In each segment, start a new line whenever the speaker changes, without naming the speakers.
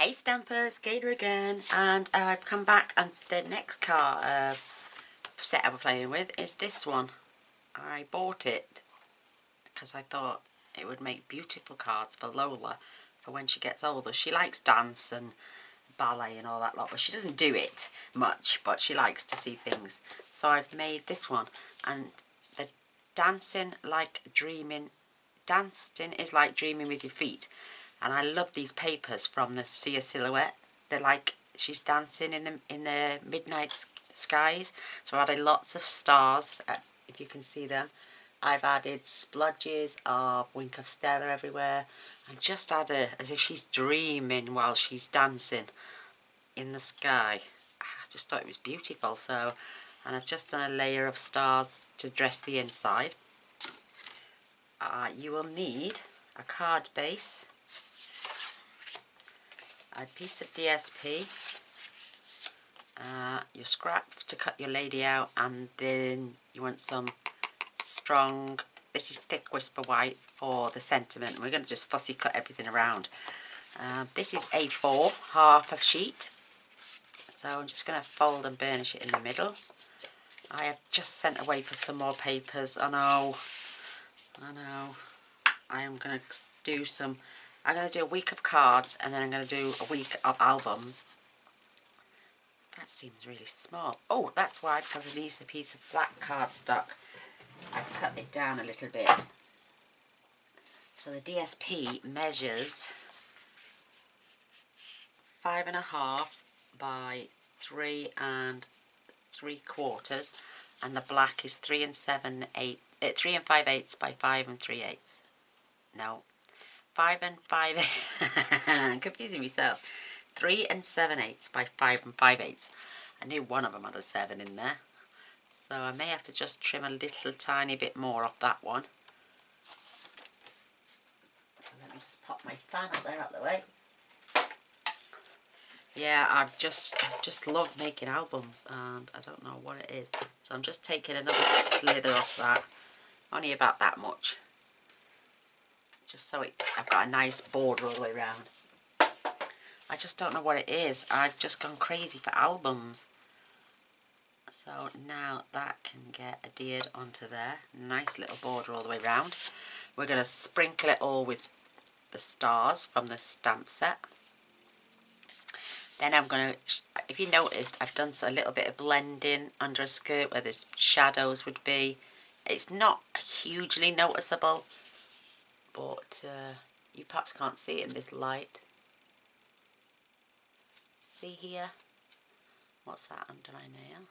Hey Stampers, Gaynor again, and I've come back, and the next card set I was playing with is this one. I bought it because I thought it would make beautiful cards for Lola for when she gets older. She likes dance and ballet and all that lot, but she doesn't do it much, but she likes to see things. So I've made this one, and the dancing is like dreaming with your feet. And I love these papers from the See a Silhouette. They're like she's dancing in the midnight skies. So I've added lots of stars, if you can see them. I've added splodges of Wink of Stella everywhere. And just added as if she's dreaming while she's dancing in the sky. I just thought it was beautiful. So, and I've just done a layer of stars to dress the inside. You will need a card base, a piece of DSP, your scrap to cut your lady out, and then you want some strong, this is thick whisper white for the sentiment. We're going to just fussy cut everything around. This is A4, half a sheet, so I'm just going to fold and burnish it in the middle. I have just sent away for some more papers. I know. I am going to do some, I'm going to do a week of cards, and then I'm going to do a week of albums. That seems really small. Oh, that's why, because I used a piece of black cardstock. I've cut it down a little bit. So the DSP measures 5.5 by 3 3/4, and the black is 3 5/8 by 5 3/8. No, 5 5/8. I'm confusing myself. 3 7/8 by 5 5/8. I knew one of them had a 7 in there. So I may have to just trim a little tiny bit more off that one. So let me just pop my fan up there out of the way. Yeah, I've just love making albums, and I don't know what it is. So I'm just taking another slither off that. Only about that much. Just so I've got a nice border all the way around. I just don't know what it is. I've just gone crazy for albums. So now that can get adhered onto there. Nice little border all the way around. We're going to sprinkle it all with the stars from the stamp set. Then I'm going to, if you noticed, I've done a little bit of blending under a skirt where the shadows would be. It's not hugely noticeable, but you perhaps can't see it in this light. See here? What's that under my nail?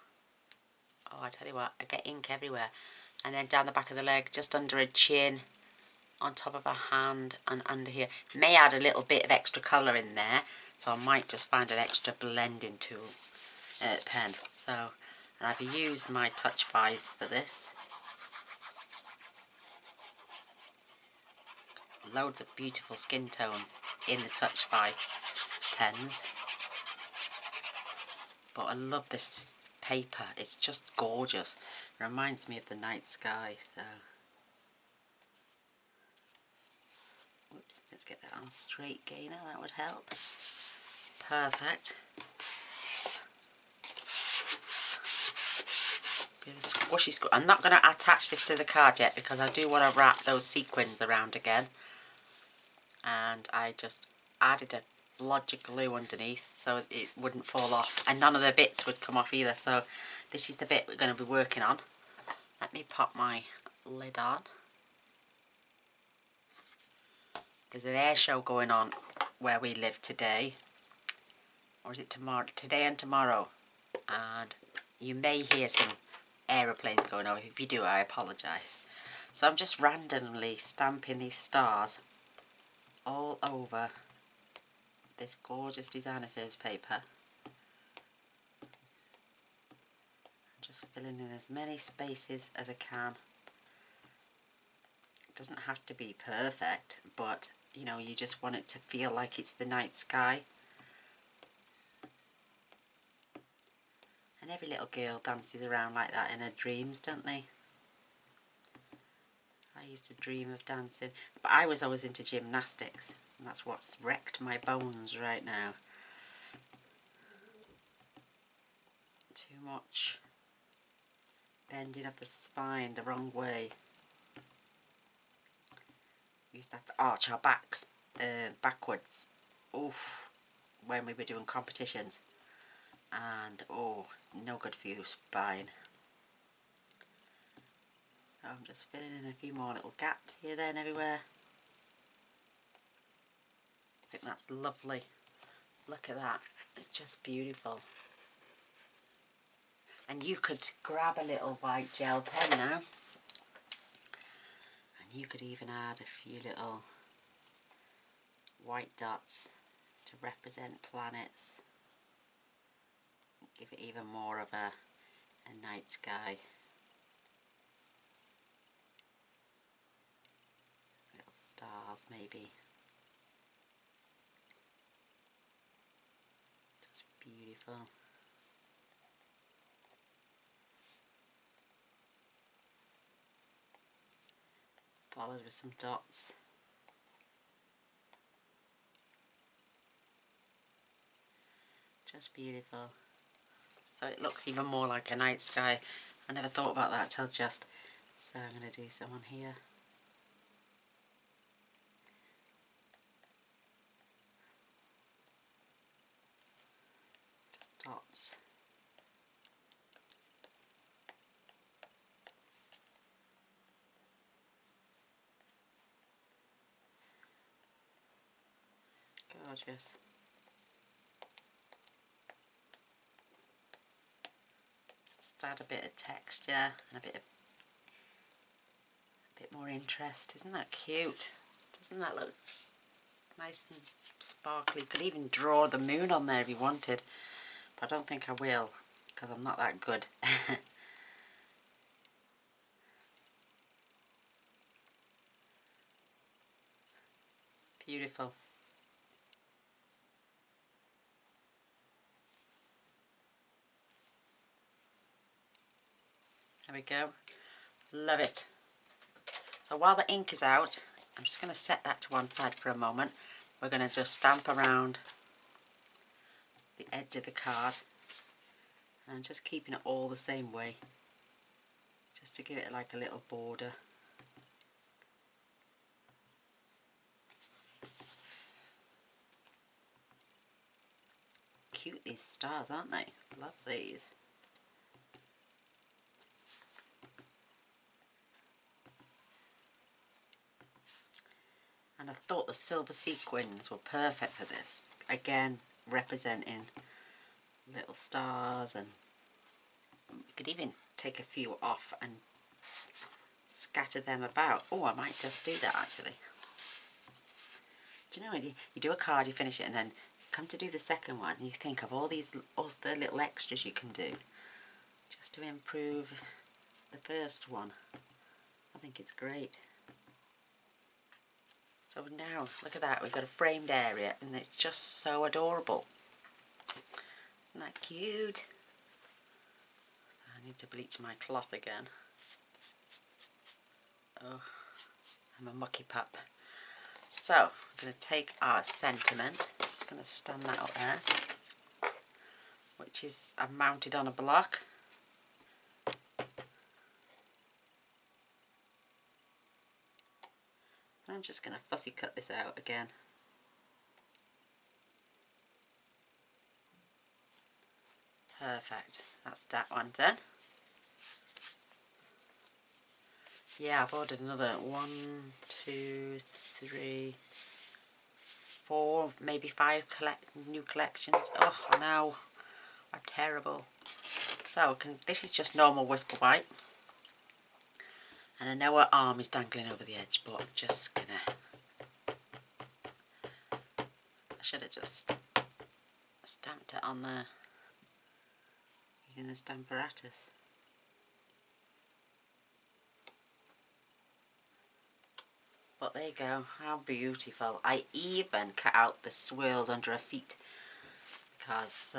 Oh, I tell you what, I get ink everywhere. And then down the back of the leg, just under a chin, on top of a hand, and under here. May add a little bit of extra colour in there, so I might just find an extra blending tool, pen. So, and I've used my Touch 5s for this. Loads of beautiful skin tones in the Touch 5 pens. But I love this paper, it's just gorgeous. It reminds me of the night sky, so. Whoops, let's get that on straight, Gaynor, that would help. Perfect. Squishy. I'm not going to attach this to the card yet because I do want to wrap those sequins around again. And I just added a blodge of glue underneath so it wouldn't fall off, and none of the bits would come off either. So this is the bit we're going to be working on. Let me pop my lid on. There's an air show going on where we live today, or is it tomorrow? Today and tomorrow, and you may hear some aeroplanes going over. If you do, I apologise. So I'm just randomly stamping these stars all over this gorgeous designer series paper. I'm just filling in as many spaces as I can. It doesn't have to be perfect, but you know, you just want it to feel like it's the night sky. And every little girl dances around like that in her dreams, don't they? I used to dream of dancing, but I was always into gymnastics, and that's what's wrecked my bones right now. Too much bending of the spine the wrong way. We used to have to arch our backs backwards, oof, when we were doing competitions, and oh, no good for your spine. So I'm just filling in a few more little gaps here, there and everywhere. I think that's lovely. Look at that, it's just beautiful. And you could grab a little white gel pen now, and you could even add a few little white dots to represent planets. Give it even more of a night sky. Little stars maybe. Just beautiful. Followed with some dots. Just beautiful. So it looks even more like a night sky. I never thought about that till just. So I'm going to do some on here. Just dots. Gorgeous. Just add a bit of texture and a bit more interest. Isn't that cute? Doesn't that look nice and sparkly? You could even draw the moon on there if you wanted, but I don't think I will because I'm not that good. Beautiful. There we go. Love it. So while the ink is out, I'm just going to set that to one side for a moment. We're going to just stamp around the edge of the card and just keeping it all the same way, just to give it like a little border. Cute, these stars, aren't they? Love these. And I thought the silver sequins were perfect for this. Again, representing little stars, and you could even take a few off and scatter them about. Oh, I might just do that actually. Do you know when you do a card, you finish it, and then you come to do the second one, and you think of all the little extras you can do just to improve the first one. I think it's great. So now, look at that, we've got a framed area and it's just so adorable. Isn't that cute? So I need to bleach my cloth again. Oh, I'm a mucky pup. So, I'm going to take our sentiment, I'm just going to stand that up there, which is, I've mounted on a block. I'm just going to fussy cut this out again. Perfect, that's that one done. Yeah, I've ordered another 1, 2, 3, 4, maybe 5 new collections. Oh no, I'm terrible. So this is just normal whisper white. And I know her arm is dangling over the edge, but I'm just gonna... I should have just stamped it on there using the stamparatus. But there you go, how beautiful. I even cut out the swirls under her feet because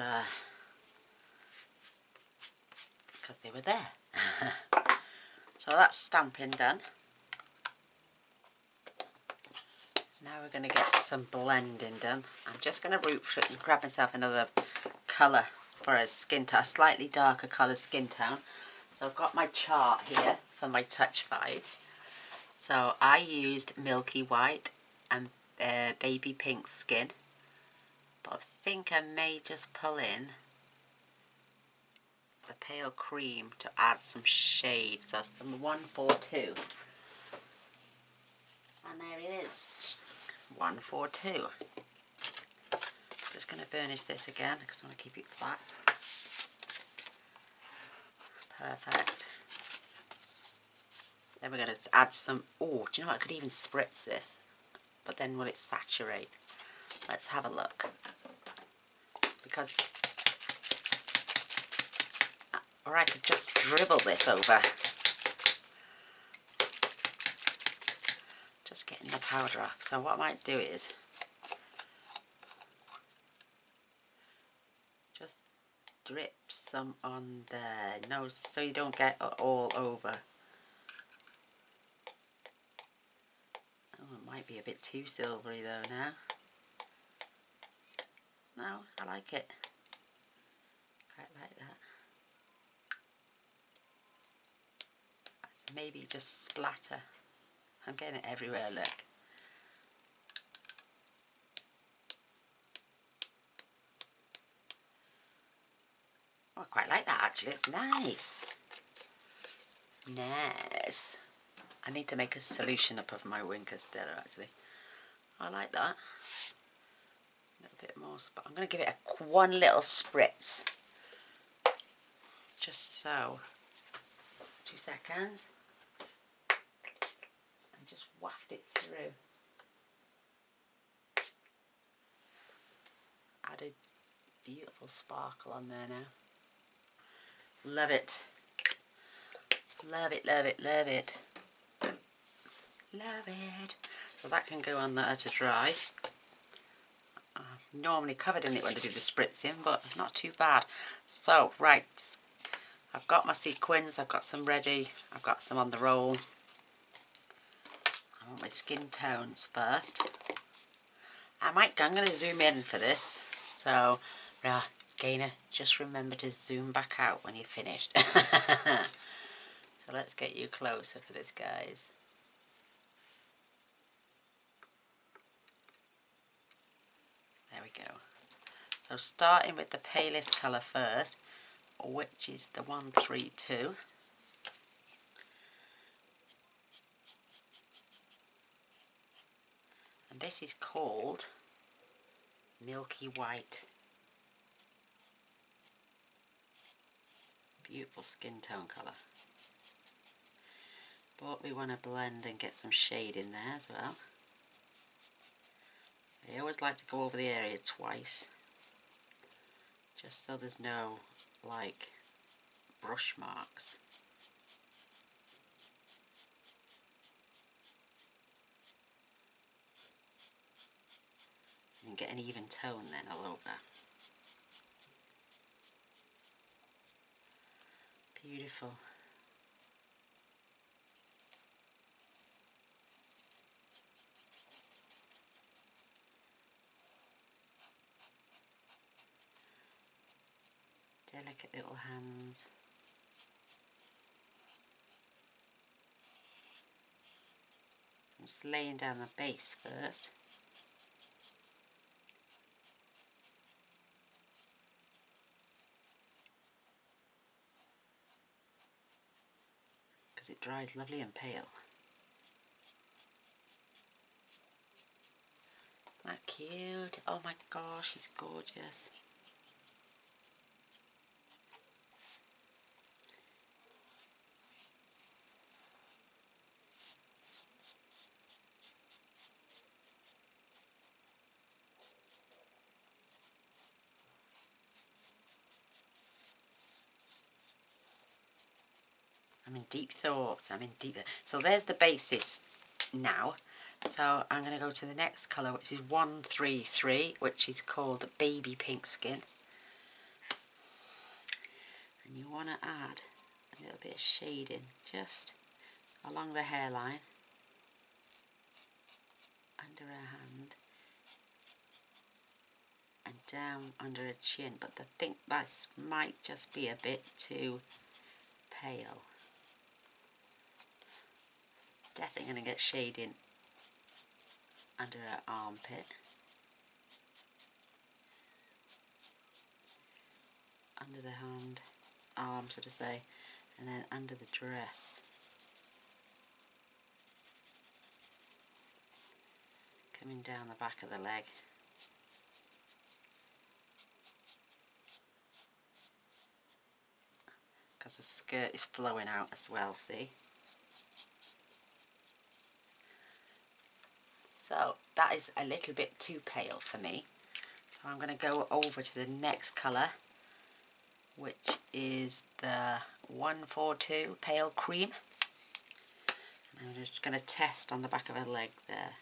they were there. So that's stamping done. Now we're going to get some blending done. I'm just going to root for it and grab myself another colour for a skin tone, a slightly darker colour skin tone. So I've got my chart here for my Touch Vibes. So I used Milky White and Baby Pink Skin. But I think I may just pull in the pale cream to add some shade. So that's number 142. And there it is, 142. Just going to burnish this again because I want to keep it flat. Perfect. Then we're going to add some, oh, do you know what, I could even spritz this, but then will it saturate? Let's have a look. Because, or I could just dribble this over. Just getting the powder off. So what I might do is just drip some on there. No, so you don't get it all over. Oh, it might be a bit too silvery though now. No, I like it. Quite like that. Maybe just splatter. I'm getting it everywhere, look. Oh, I quite like that actually, it's nice. Nice. I need to make a solution up of my Winker Stella actually. I like that. A little bit more, but I'm going to give it one little spritz. Just so. 2 seconds. And just waft it through. Added beautiful sparkle on there now. Love it. Love it, love it, love it. Love it. So that can go on there to dry. I'm normally covered in it when I do the spritzing, but not too bad. So, right. I've got my sequins, I've got some ready, I've got some on the roll. I want my skin tones first. I'm going to zoom in for this. So, Gaynor, just remember to zoom back out when you're finished. So let's get you closer for this, guys. There we go. So starting with the palest colour first, which is the 132. And this is called Milky White. Beautiful skin tone colour. But we want to blend and get some shade in there as well. I always like to go over the area twice, just so there's no, like, brush marks. And get an even tone then all over. Beautiful. Delicate little hands. I'm just laying down the base first. Because it dries lovely and pale. Isn't that cute? Oh my gosh, she's gorgeous. I'm in deep thoughts, I'm in deep... So there's the basis now. So I'm going to go to the next colour, which is 133, which is called Baby Pink Skin. And you want to add a little bit of shading just along the hairline. under her hand and down under her chin, but I think that might just be a bit too pale. Definitely going to get shading under her armpit, under the hand, arm so to say, and then under the dress. Coming down the back of the leg. Because the skirt is flowing out as well, see? So that is a little bit too pale for me. So I'm going to go over to the next colour, which is the 142 Pale Cream. And I'm just going to test on the back of her leg there.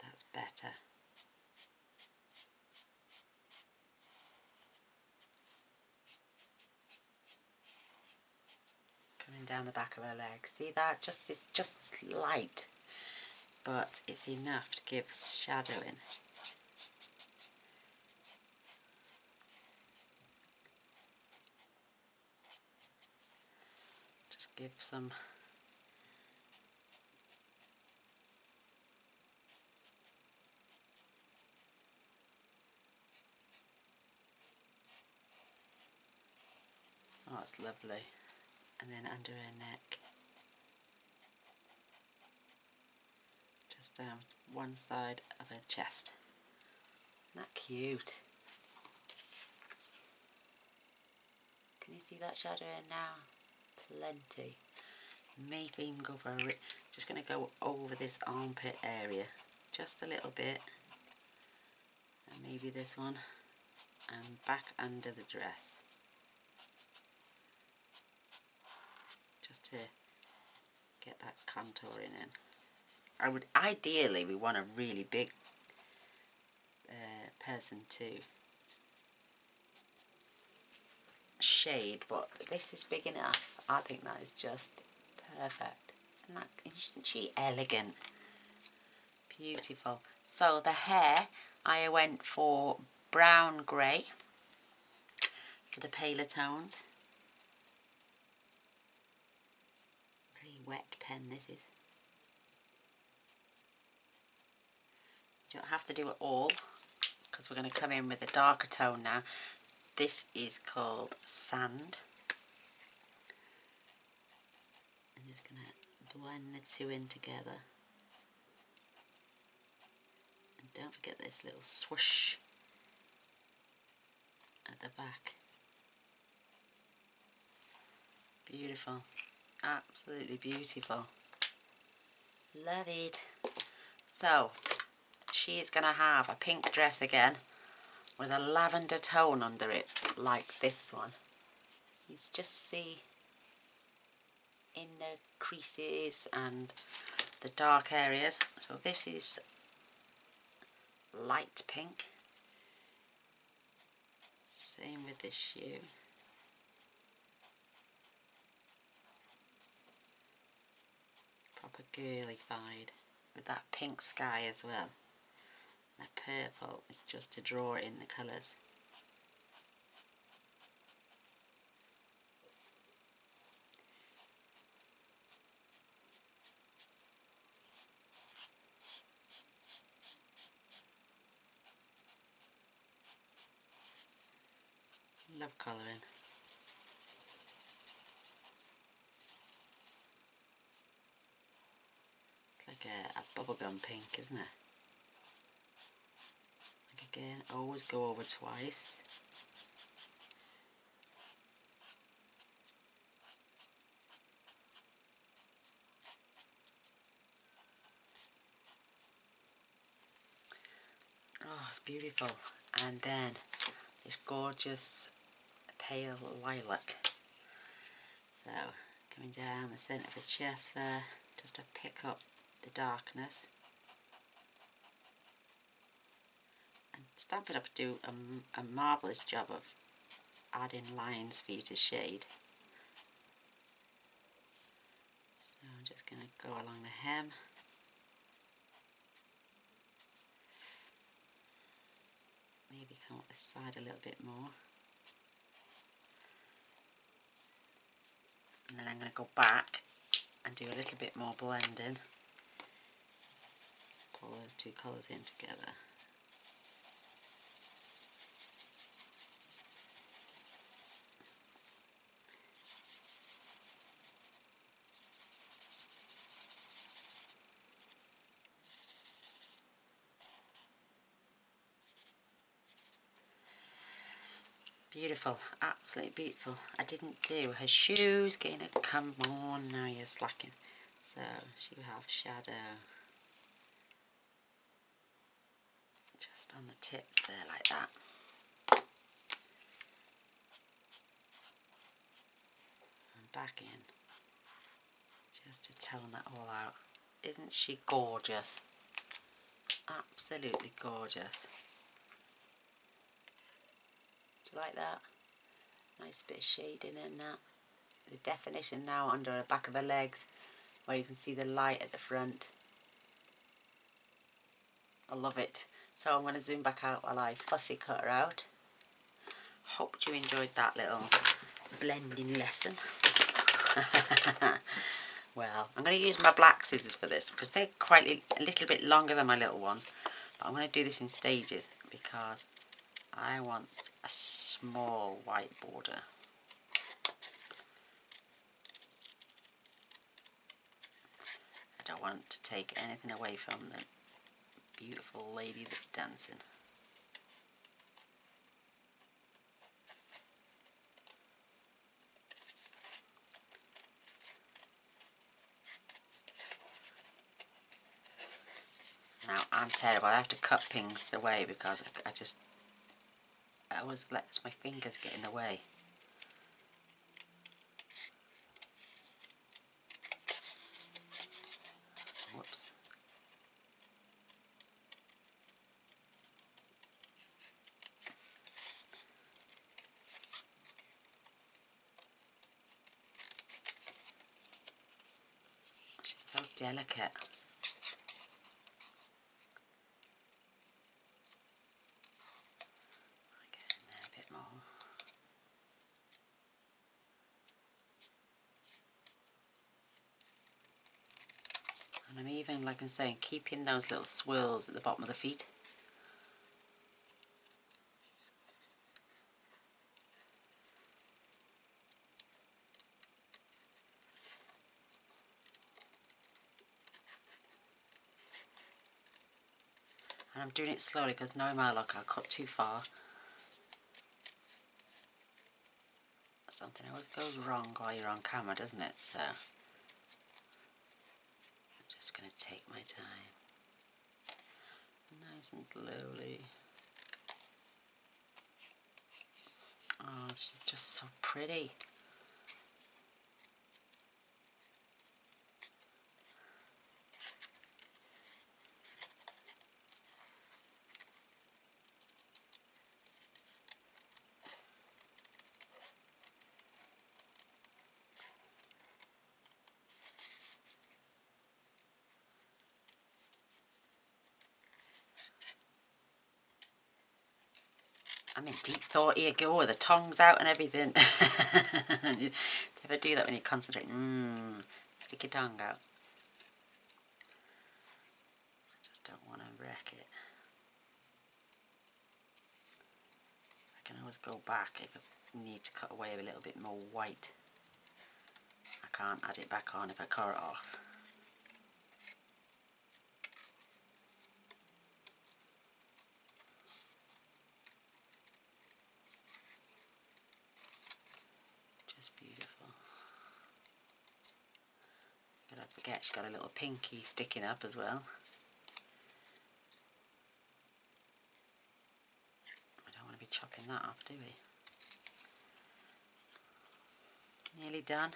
That's better. Coming down the back of her leg. See that? It's just light, but it's enough to give shadowing. Just give some oh, it's lovely. And then under her neck, just down one side of her chest. Isn't that cute? Can you see that shadow in now? Plenty. Maybe even go for a just going to go over this armpit area just a little bit, and maybe this one, and back under the dress, just to get that contouring in. Ideally we want a really big person to shade, but this is big enough. I think that is just perfect. Isn't she elegant? Beautiful. So the hair, I went for brown grey for the paler tones. Very wet pen this is. You don't have to do it all, because we're going to come in with a darker tone now. This is called Sand. I'm just going to blend the two in together. And don't forget this little swoosh at the back. Beautiful. Absolutely beautiful. Love it. So, she is going to have a pink dress again with a lavender tone under it, like this one. You just see in the creases and the dark areas. So this is light pink. Same with this shoe. Proper girly-fied with that pink sky as well. That purple is just to draw in the colours. Love colouring. It's like a bubblegum pink, isn't it? Like again, always go over twice. Oh, it's beautiful. And then this gorgeous pale lilac. So, coming down the centre of the chest there, just to pick up the darkness. And Stampin' Up! Do a marvellous job of adding lines for you to shade. So, going to go along the hem. Maybe come up this side a little bit more. And then I'm going to go back and do a little bit more blending. Pull those two colours in together. Beautiful, absolutely beautiful. I didn't do her shoes. Gaynor, come on, now you're slacking. So she will have shadow just on the tips there, like that. And back in, just to tone that all out. Isn't she gorgeous? Absolutely gorgeous. Do you like that? Nice bit of shading in that. The definition now under the back of her legs, where you can see the light at the front. I love it. So I'm going to zoom back out while I fussy cut her out. Hope you enjoyed that little blending lesson. Well, I'm going to use my black scissors for this because they're quite a little bit longer than my little ones. But I'm going to do this in stages because I want a small white border. I don't want to take anything away from the beautiful lady that's dancing. Now I'm terrible, I have to cut things away because I always let my fingers get in the way. Whoops. She's so delicate. Get in there a bit more. And I'm even, like I'm saying, keeping those little swirls at the bottom of the feet. And I'm doing it slowly because knowing my luck, I'll cut too far. Something always goes wrong while you're on camera, doesn't it? So I'm just going to take my time. Nice and slowly. Oh, she's just so pretty. I'm in deep thought here, go with the tongues out and everything. Do you ever do that when you concentrate? Stick your tongue out. I just don't want to wreck it. I can always go back if I need to cut away a little bit more white. I can't add it back on if I cut it off. Just beautiful. Don't forget she's got a little pinky sticking up as well. I don't want to be chopping that off, do we? Nearly done.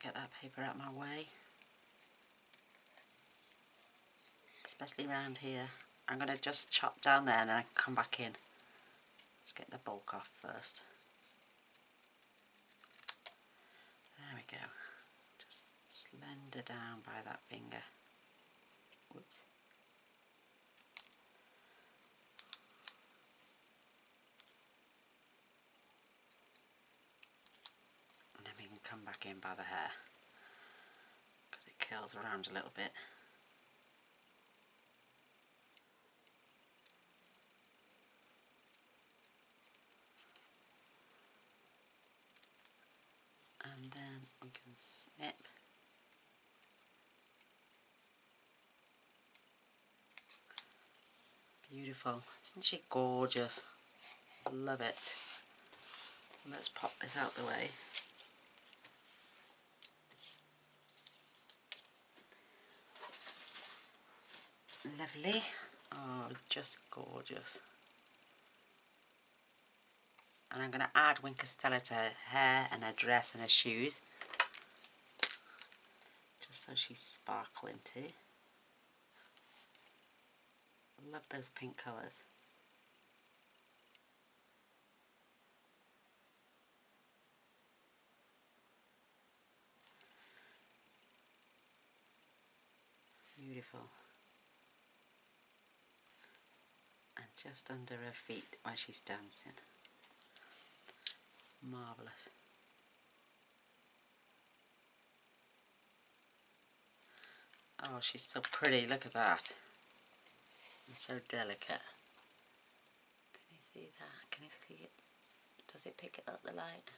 get that paper out of my way. Especially around here. I'm going to just chop down there and then I can come back in. Let's get the bulk off first. There we go. Just slender down by that finger. Whoops. And then we can come back in by the hair. Because it curls around a little bit. And then we can snip. Beautiful. Isn't she gorgeous? Love it. Let's pop this out the way. Lovely. Oh, just gorgeous. And I'm going to add Winker Stella to her hair and her dress and her shoes. Just so she's sparkling too. Love those pink colours. Beautiful. And just under her feet while she's dancing. Marvellous. Oh, she's so pretty, look at that. And so delicate. Can you see that? Can you see it? Does it pick it up the light?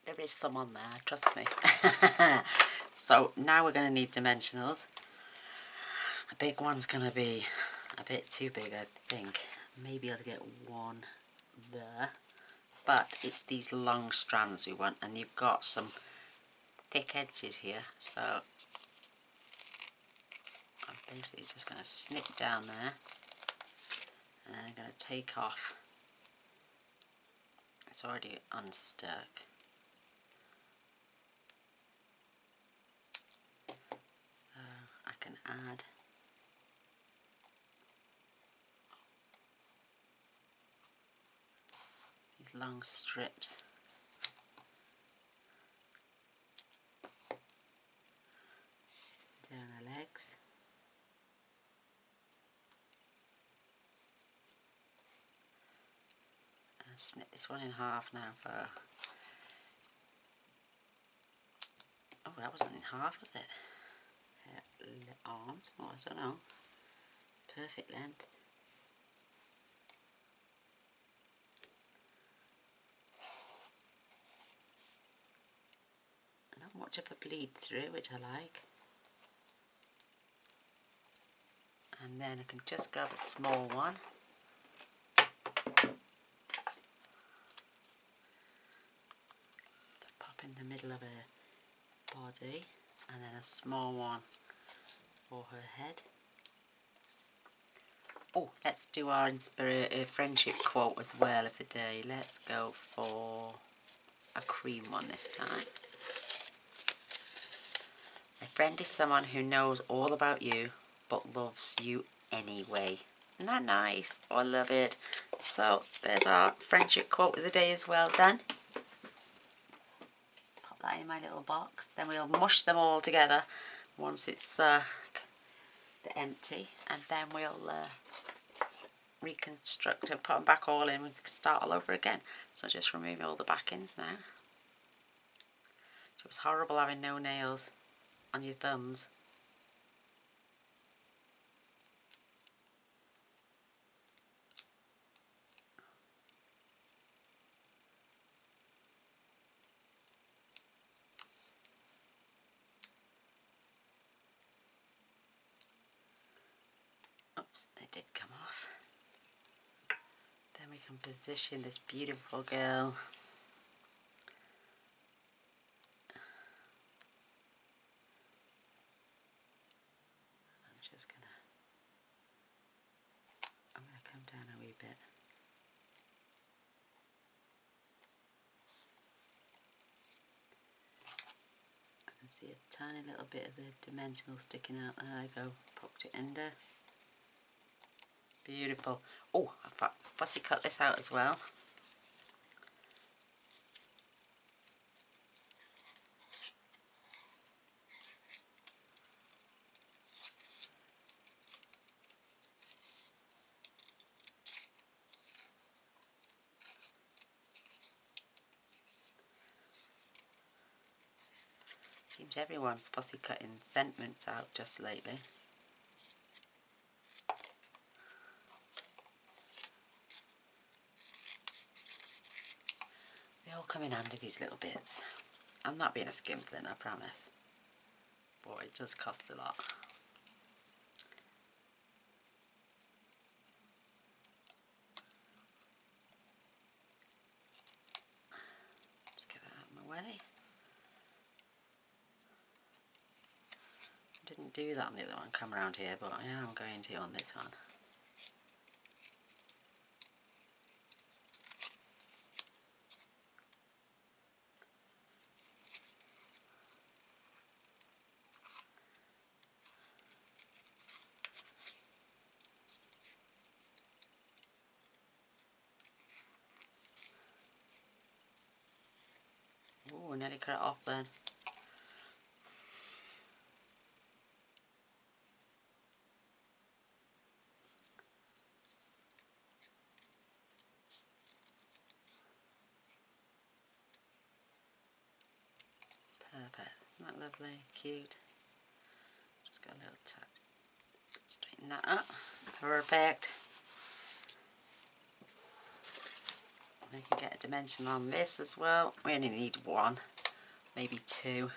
There is some on there, trust me. So now we're going to need dimensionals. A big one's going to be a bit too big, I think. Maybe I'll get one there. But it's these long strands we want, and you've got some thick edges here. So I'm basically just going to snip down there. And then I'm going to take off. It's already unstuck. I can add these long strips down the legs. And snip this one in half now for... Oh, that wasn't in half, was it? Arms? Oh, I don't know. Perfect length. Not much of a bleed through, which I like. And then I can just grab a small one. To pop in the middle of her body. And then a small one for her head. Oh, let's do our friendship quote as well of the day. Let's go for a cream one this time. A friend is someone who knows all about you but loves you anyway. Isn't that nice? Oh, I love it. So there's our friendship quote of the day as well done. Pop that in my little box. Then we'll mush them all together once it's empty, and then we'll reconstruct and put them back all in. We can start all over again. So just remove all the backings now. It was horrible having no nails on your thumbs. Oops, they did come off. Then we can position this beautiful girl. I'm just gonna See a tiny little bit of the dimensional sticking out. There you go, poked it under. Beautiful. Oh, I've fussy cut this out as well. Seems everyone's fussy cutting sentiments out just lately. They all come in handy, these little bits. I'm not being a skimpling, I promise. But it does cost a lot. Just get that out of my way. Didn't do that on the other one, come around here, but I am going to on this one. Oh, nearly cut it off then. Perfect. Isn't that lovely? Cute. Just got a little tap. Straighten that up. Perfect. We can get a dimension on this as well. We only need one, maybe two.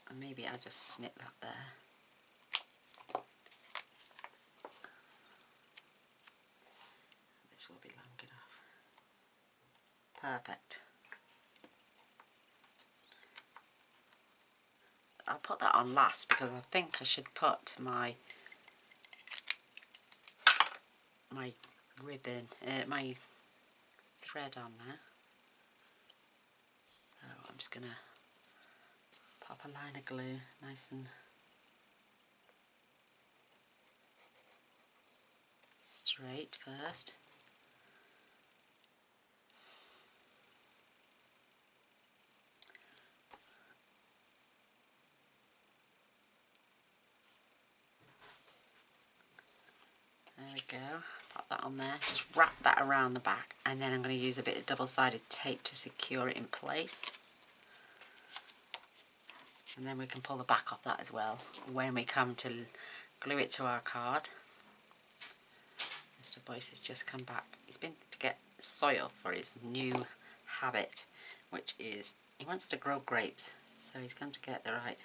And maybe I'll just snip that there. This will be long enough. Perfect. I'll put that on last because I think I should put my ribbon, my thread on now. So I'm just gonna pop a line of glue nice and straight first. There we go, pop that on there, just wrap that around the back, and then I'm going to use a bit of double-sided tape to secure it in place. And then we can pull the back off that as well when we come to glue it to our card. Mr. Boyce has just come back. He's been to get soil for his new habit, which is he wants to grow grapes. So he's going to get the right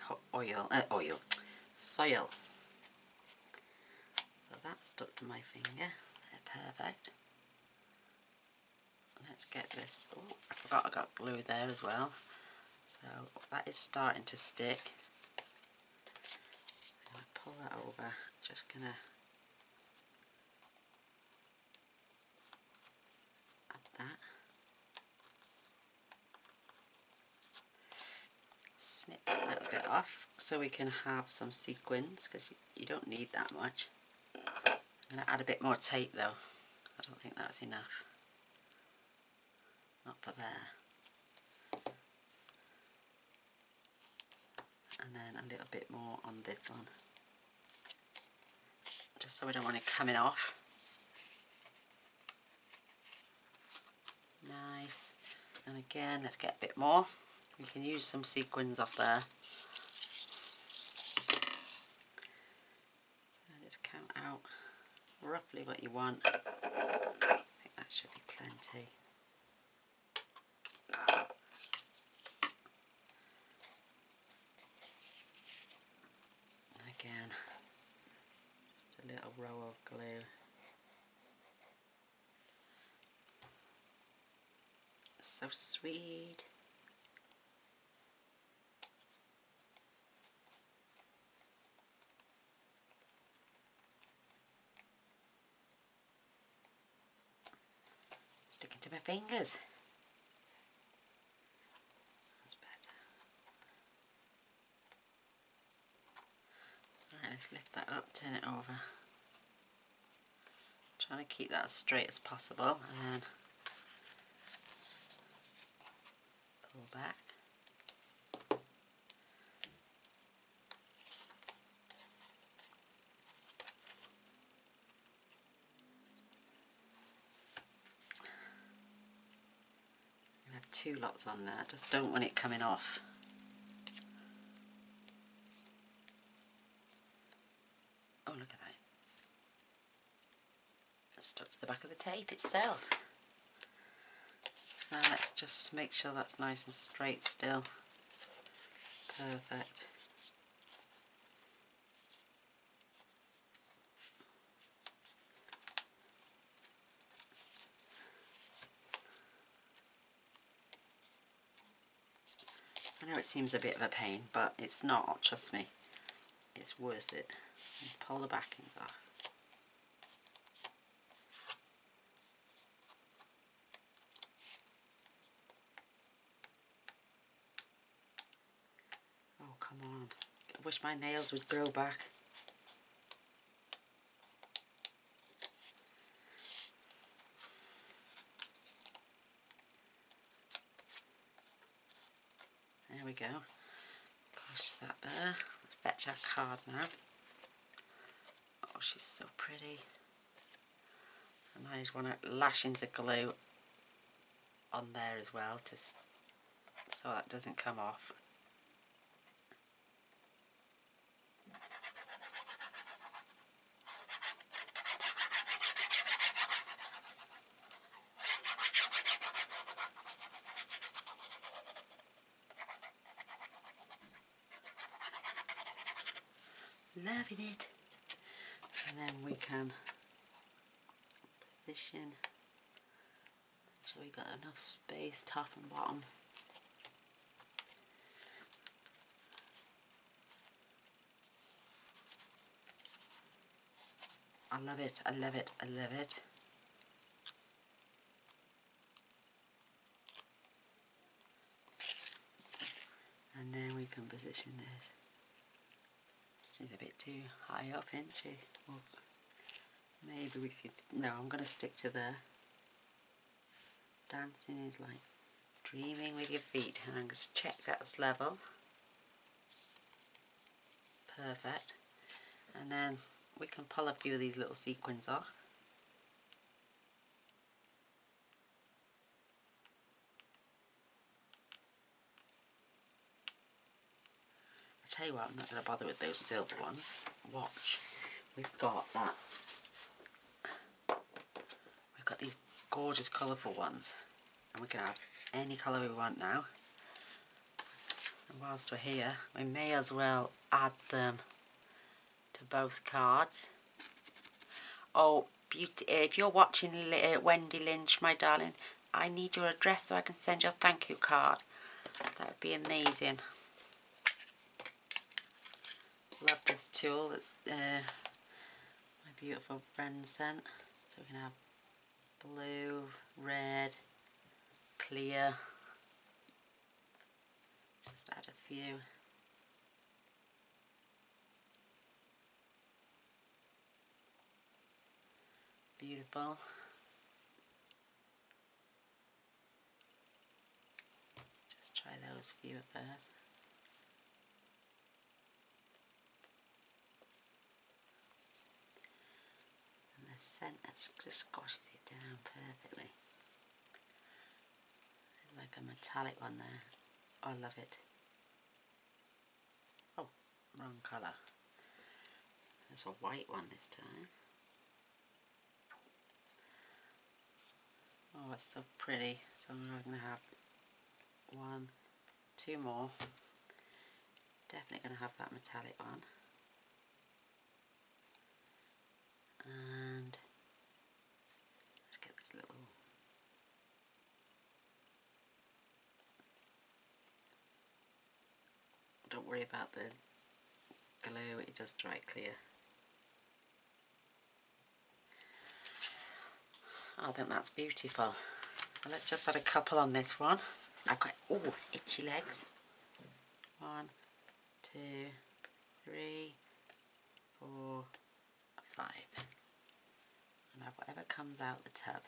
soil. So that stuck to my finger. They're perfect. Let's get this. Oh, I forgot I got glue there as well. So that is starting to stick. I'm going to pull that over. Just going to add that. Snip that little bit off so we can have some sequins, because you don't need that much. I'm going to add a bit more tape though. I don't think that's enough. Not for there. And then a little bit more on this one. Just so we don't want it coming off. Nice. And again, let's get a bit more. We can use some sequins off there. So just count out roughly what you want. I think that should be plenty. Again, just a little row of glue. So sweet. Sticking to my fingers. That's better. trying to keep that as straight as possible, and then pull back. I have 2 lots on there, just don't want it coming off. Oh, look at that. It's stuck to the back of the tape itself. So let's just make sure that's nice and straight still. Perfect. I know it seems a bit of a pain, but it's not, trust me. It's worth it. And pull the backings off. Oh, come on. I wish my nails would grow back. There we go. Push that there. Let's fetch our card now. Oh, she's so pretty. And I just want to lash into glue on there as well, to so that doesn't come off. Loving it. And then we can position, make sure we got enough space top and bottom. I love it, I love it, I love it. And then we can position this. She's a bit too high up, isn't she? Well, maybe we could, no, I'm going to stick to there. Dancing is like dreaming with your feet, and I'm just check that's level. Perfect. And then we can pull a few of these little sequins off. I tell you what, I'm not going to bother with those silver ones. Watch, we've got that. We've got these gorgeous colourful ones, and we can have any colour we want now. And whilst we're here, we may as well add them to both cards. Oh, beauty! If you're watching, Wendy Lynch, my darling, I need your address so I can send you a thank you card. That would be amazing. Love this tool. It's my beautiful friend sent. So we can have blue, red, clear. Just add a few. Beautiful. Just try those few at first. And the centre just squashes it down perfectly. Like a metallic one there. I love it. Oh, wrong colour. There's a white one this time. Oh, it's so pretty. So I'm going to have 1, 2 more. Definitely going to have that metallic one. And let's get this little... Don't worry about the glue, it does dry clear. I think that's beautiful. Well, let's just add a couple on this one. I've got, oh, itchy legs. 1, 2, 3, 4, 5. And have whatever comes out the tub.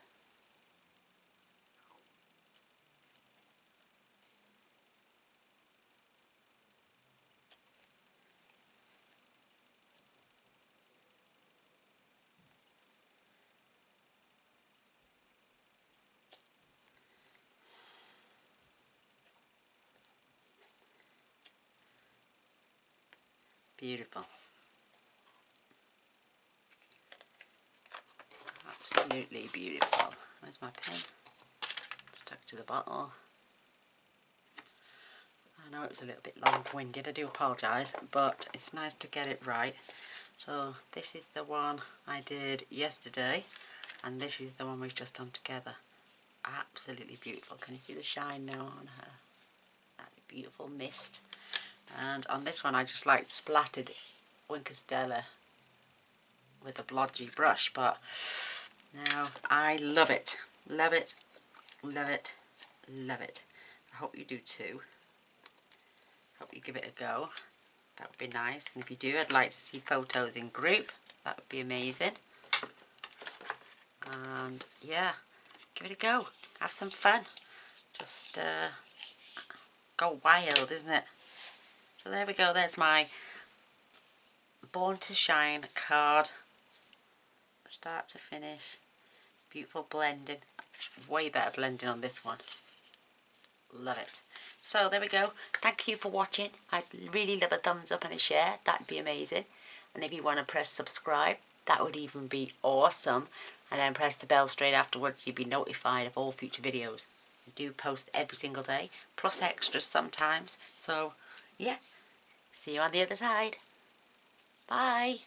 Beautiful. Absolutely beautiful. Where's my pen? Stuck to the bottle. I know it was a little bit long-winded, I do apologise, but it's nice to get it right. So this is the one I did yesterday, and this is the one we've just done together. Absolutely beautiful. Can you see the shine now on her? That beautiful mist. And on this one I just like splattered Winkostella with a blodgy brush, but now I love it. Love it, love it, love it. I hope you do too. Hope you give it a go. That would be nice. And if you do, I'd like to see photos in group. That would be amazing. And yeah, give it a go. Have some fun. Just go wild, isn't it? So there we go. There's my Born to Shine card. Start to finish. Beautiful blending. Way better blending on this one. Love it. So there we go. Thank you for watching. I'd really love a thumbs up and a share. That'd be amazing. And if you want to press subscribe, that would even be awesome. And then press the bell straight afterwards. You'll be notified of all future videos. I do post every single day, plus extras sometimes. So yeah, see you on the other side. Bye.